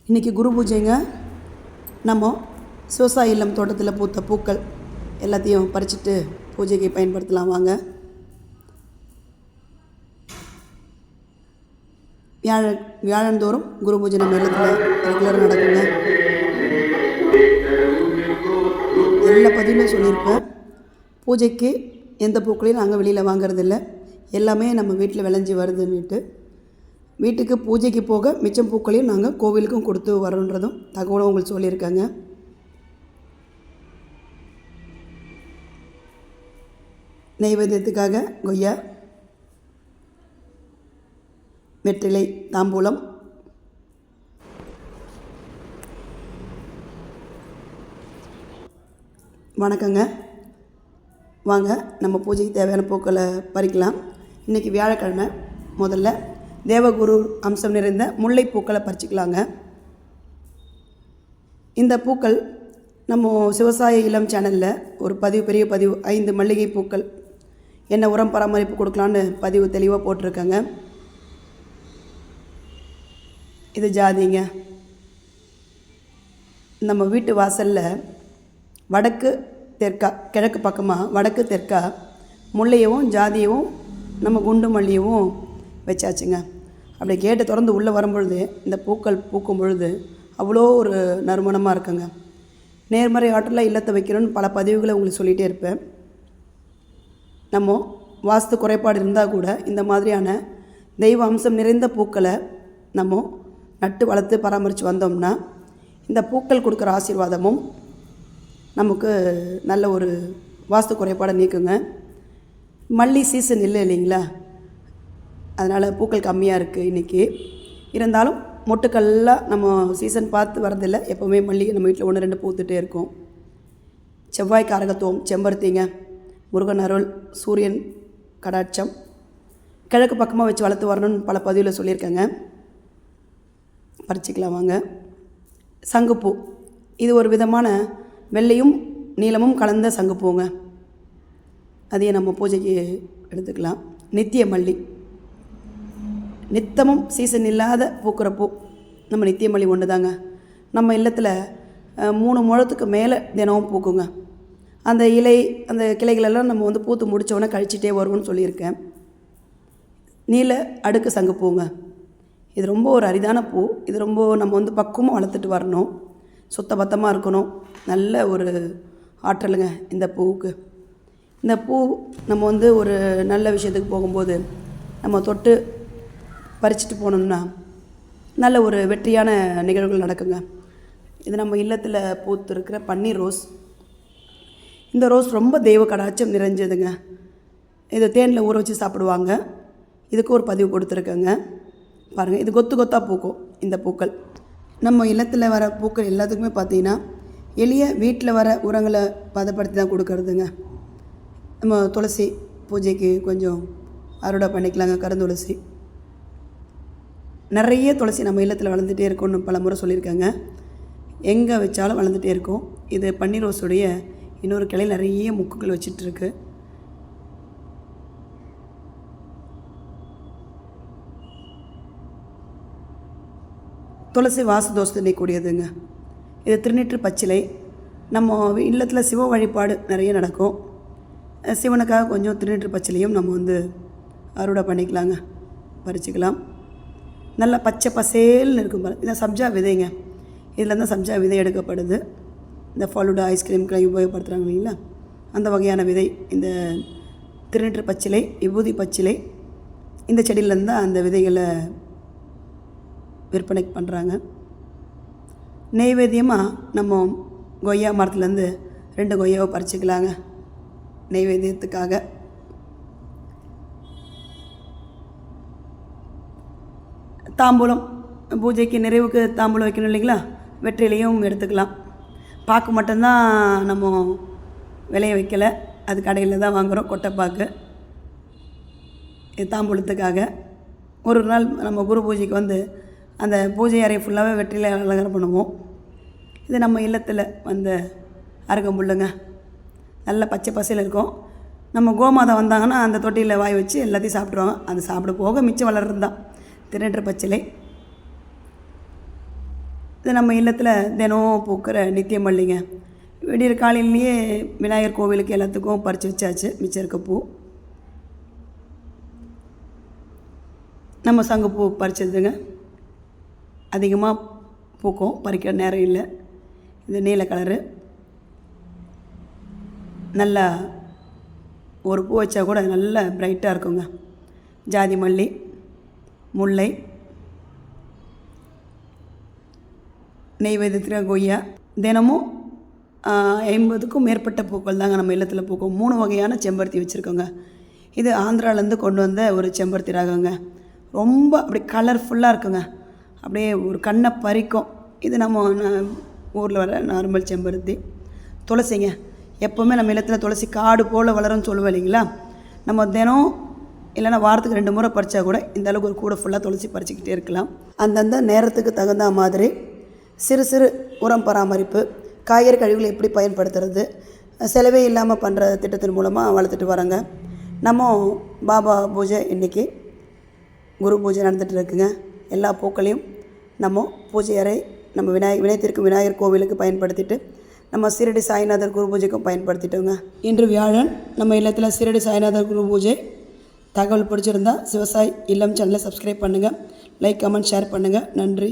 இன்றைக்கி குரு பூஜைங்க. நம்ம விவசாய இல்லம் தோட்டத்தில் பூத்த பூக்கள் எல்லாத்தையும் பறிச்சுட்டு பூஜைக்கு பயன்படுத்தலாம் வாங்க. வியாழந்தோறும் குரு பூஜை நம்ம இல்லத்தில் ரெகுலராக நடக்குங்க. எல்லா பதிலும் சொல்லியிருப்பேன். பூஜைக்கு எந்த பூக்களையும் நாங்கள் வெளியில் வாங்கிறதில்ல, எல்லாமே நம்ம வீட்டில் விளைஞ்சி வருதுன்னுட்டு. வீட்டுக்கு பூஜைக்கு போக மிச்சம் பூக்களையும் நாங்கள் கோவிலுக்கும் கொடுத்து வரோன்றதும் தகவலும் உங்களுக்கு சொல்லியிருக்காங்க. நெய்வேத்தியத்துக்காக கொய்யா, வெற்றிலை, தாம்பூலம், வணக்கங்க. வாங்க நம்ம பூஜைக்கு தேவையான பூக்களை பறிக்கலாம். இன்றைக்கி வியாழக்கிழமை. முதல்ல தேவகுரு அம்சம் நிறைந்த முல்லை பூக்களை பறிச்சிக்கலாங்க. இந்த பூக்கள் நம்ம விவசாய இளம் சேனலில் ஒரு பெரிய பதிவு 5 மல்லிகை பூக்கள் என்ன உரம் பராமரிப்பு கொடுக்கலான்னு பதிவு தெளிவாக போட்டிருக்கேங்க. இது ஜாதிங்க. நம்ம வீட்டு வாசலில் வடக்கு தெற்கா, கிழக்கு பக்கமாக வடக்கு தெற்கா முல்லையவும் ஜாதியவும் நம்ம குண்டு மல்லியவும் வச்சாச்சுங்க. அப்படி கேட்டை திறந்து உள்ளே வரும்பொழுது இந்த பூக்கள் பூக்கும் பொழுது அவ்வளோ ஒரு நறுமணமாக இருக்குங்க. நேர்மறை ஆற்றலில் இல்லத்தை வைக்கணும்னு பல பதிவுகளை உங்களுக்கு சொல்லிகிட்டே இருப்பேன். நம்ம வாஸ்து குறைபாடு இருந்தால் கூட இந்த மாதிரியான தெய்வ அம்சம் நிறைந்த பூக்களை நம்ம நட்டு வளர்த்து பராமரித்து வந்தோம்னா இந்த பூக்கள் கொடுக்குற ஆசீர்வாதமும் நமக்கு நல்ல ஒரு வாஸ்து குறைபாடை நீக்குங்க. மல்லி சீசன் இல்லைங்களா, அதனால் பூக்கள் கம்மியாக இருக்குது இன்றைக்கி. இருந்தாலும் மொட்டுக்கள்லாம் நம்ம சீசன் பார்த்து வரதில்லை. எப்போவுமே மல்லிகை நம்ம வீட்டில் 1-2 பூத்துட்டே இருக்கும். செவ்வாய் காரகத்துவம், செம்பருத்திங்க, முருகன் அருள், சூரியன் கடாட்சம், கிழக்கு பக்கமாக வச்சு வளர்த்து வரணும்னு பல பதிவில் சொல்லியிருக்கேங்க. பறிச்சிக்கலாம் வாங்க. சங்குப்பூ, இது ஒரு விதமான வெள்ளையும் நீலமும் கலந்த சங்குப்பூங்க. அதையே நம்ம பூஜைக்கு எடுத்துக்கலாம். நித்திய மல்லி, நித்தமும் சீசன் இல்லாத பூக்கிற பூ நம்ம நித்திய மல்லி ஒன்று தாங்க. நம்ம இல்லத்தில் 3 முழத்துக்கு மேலே தினமும் பூக்குங்க. அந்த இலை, அந்த கிளைகளெல்லாம் நம்ம பூத்து முடித்தவொடனே கழிச்சிட்டே வருவோம்னு சொல்லியிருக்கேன். நீல அடுக்கு சங்குப்பூங்க. இது ரொம்ப ஒரு அரிதான பூ. இது ரொம்ப நம்ம பக்குவமாக வளர்த்துட்டு வரணும். சுத்த பத்தமாக இருக்கணும். நல்ல ஒரு ஆற்றலுங்க இந்த பூவுக்கு. இந்த பூ நம்ம ஒரு நல்ல விஷயத்துக்கு போகும்போது நம்ம தொட்டு பறிச்சுட்டு போனோம்னா நல்ல ஒரு வெற்றியான நிகழ்வுகள் நடக்குங்க. இது நம்ம இல்லத்தில் பூத்து இருக்கிற பன்னீர் ரோஸ். இந்த ரோஸ் ரொம்ப தெய்வ கடாட்சம் நிறைஞ்சதுங்க. இதை தேனில் ஊற வச்சு சாப்பிடுவாங்க. இதுக்கு ஒரு பதிவு கொடுத்துருக்கேங்க. பாருங்கள், இது கொத்து கொத்தாக பூக்கும். இந்த பூக்கள் நம்ம இல்லத்தில் வர பூக்கள் எல்லாத்துக்குமே பார்த்திங்கன்னா எளிய வீட்டில் வர உரங்களை பதப்படுத்தி தான் கொடுக்கறதுங்க. நம்ம துளசி பூஜைக்கு கொஞ்சம் அறுவடை பண்ணிக்கலாங்க. கருந்துளசி, நிறைய துளசி நம்ம இல்லத்தில் வளர்ந்துட்டே இருக்கும்னு பல முறை சொல்லியிருக்காங்க. எங்கே வச்சாலும் வளர்ந்துட்டே இருக்கும். இது பன்னீர் ரோஸுடைய இன்னொரு கிளையில் நிறைய முக்குகள் வச்சிட்ருக்கு. துளசி வாசு தோஷத்தை நீக்கக்கூடியதுங்க. இது திருநீற்று பச்சிலை. நம்ம இல்லத்தில் சிவ வழிபாடு நிறைய நடக்கும். சிவனுக்காக கொஞ்சம் திருநீற்று பச்சிலையும் நம்ம அறுவடை பண்ணிக்கலாங்க. பறிச்சிக்கலாம். நல்லா பச்சை பசேல்னு இருக்கும் பாருங்கள். இதான் சப்ஜா விதைங்க. இதில் தான் சப்ஜா விதை எடுக்கப்படுது. இந்த ஃபாலூடா ஐஸ்கிரீம்க்கு உபயோகப்படுத்துகிறாங்க இல்லைங்களா, அந்த வகையான விதை இந்த திருநீற்று பச்சிலை, விபூதி பச்சிலை. இந்த செடியிலேருந்து தான் அந்த விதைகளை விற்பனைக்கு பண்ணுறாங்க. நெய்வேத்தியமாக நம்ம கொய்யா மரத்துலேருந்து 2 கொய்யாவை பறிச்சிக்கலாங்க நெய்வேத்தியத்துக்காக. தாம்பூலம், பூஜைக்கு நிறைவுக்கு தாம்பூலம் வைக்கணும் இல்லைங்களா, வெற்றிலையும் எடுத்துக்கலாம். பாக்கு மட்டும்தான் நம்ம விளைய வைக்கலை, அது கடையில் தான் வாங்குகிறோம். கொட்டைப்பாக்கு தாம்பூலத்துக்காக. ஒரு நாள் நம்ம குரு பூஜைக்கு அந்த பூஜை அறை ஃபுல்லாகவே வெற்றிலை அலங்காரம் பண்ணுவோம். இது நம்ம இல்லத்தில் அருகம்புல்லுங்க. நல்ல பச்சை பசையில் இருக்கும். நம்ம கோமாதா வந்தாங்கன்னா அந்த தொட்டியில் வாய் வச்சு எல்லாத்தையும் சாப்பிட்ருவாங்க. அது சாப்பிட போக மிச்சம் வளர்றது தான் திருநீற்று பச்சிலை. இது நம்ம இல்லத்தில் தினம் பூக்கிற நித்திய மல்லிங்க. விடியற் காலையிலேயே விநாயகர் கோவிலுக்கு எல்லாத்துக்கும் பறித்து வச்சாச்சு மிச்சம் இருக்க பூ. நம்ம சங்குப்பூ பறிச்சதுங்க, அதிகமாக பூக்கும், பறிக்கிற நேரம் இல்லை. இது நீல கலரு, நல்லா ஒரு பூ வச்சா கூட நல்லா பிரைட்டாக இருக்குங்க. ஜாதி மல்லி, முல்லை, நெய்வேத்தியத்தில் கொய்யா, தினமும் 50க்கும் மேற்பட்ட பூக்கள் தாங்க நம்ம இல்லத்தில் பூக்கும். 3 வகையான செம்பருத்தி வச்சுருக்கோங்க. இது ஆந்திராவிலேருந்து கொண்டு வந்த ஒரு செம்பருத்தி ரகங்க. ரொம்ப அப்படி கலர்ஃபுல்லாக இருக்குங்க, அப்படியே ஒரு கண்ணை பறிக்கும். இது நம்ம ஊரில் வர நார்மல் செம்பருத்தி. துளசிங்க, எப்போவுமே நம்ம இல்லத்தில் துளசி காடு போல் வளரும்னு சொல்லுவோம் இல்லைங்களா. நம்ம தினம் இல்லைன்னா வாரத்துக்கு 2 முறை பறித்தா கூட இந்த அளவுக்கு ஒரு கூட ஃபுல்லாக துளசி பறிச்சிக்கிட்டே இருக்கலாம். அந்தந்த நேரத்துக்கு தகுந்த மாதிரி சிறு சிறு உரம் பராமரிப்பு, காய்கறி கழிவுகளை எப்படி பயன்படுத்துறது, செலவே இல்லாமல் பண்ணுற திட்டத்தின் மூலமாக வளர்த்துட்டு வரோங்க. நம்ம பாபா பூஜை இன்றைக்கி குரு பூஜை நடந்துகிட்டு இருக்குங்க. எல்லா பூக்களையும் நம்ம பூஜை அறை, நம்ம விநாயகருக்கு விநாயகர் கோவிலுக்கு பயன்படுத்திட்டு நம்ம சீரடி சாய்நாதர் குரு பூஜைக்கும் பயன்படுத்திட்டோங்க. இன்று வியாழன், நம்ம இல்லத்தில் சீரடி சாய்நாதர் குரு பூஜை. தகவல் பிடிச்சிருந்தால் சிவசாய் இல்லம் சேனலை சப்ஸ்கிரைப் பண்ணுங்கள், லைக் கமெண்ட் ஷேர் பண்ணுங்கள். நன்றி.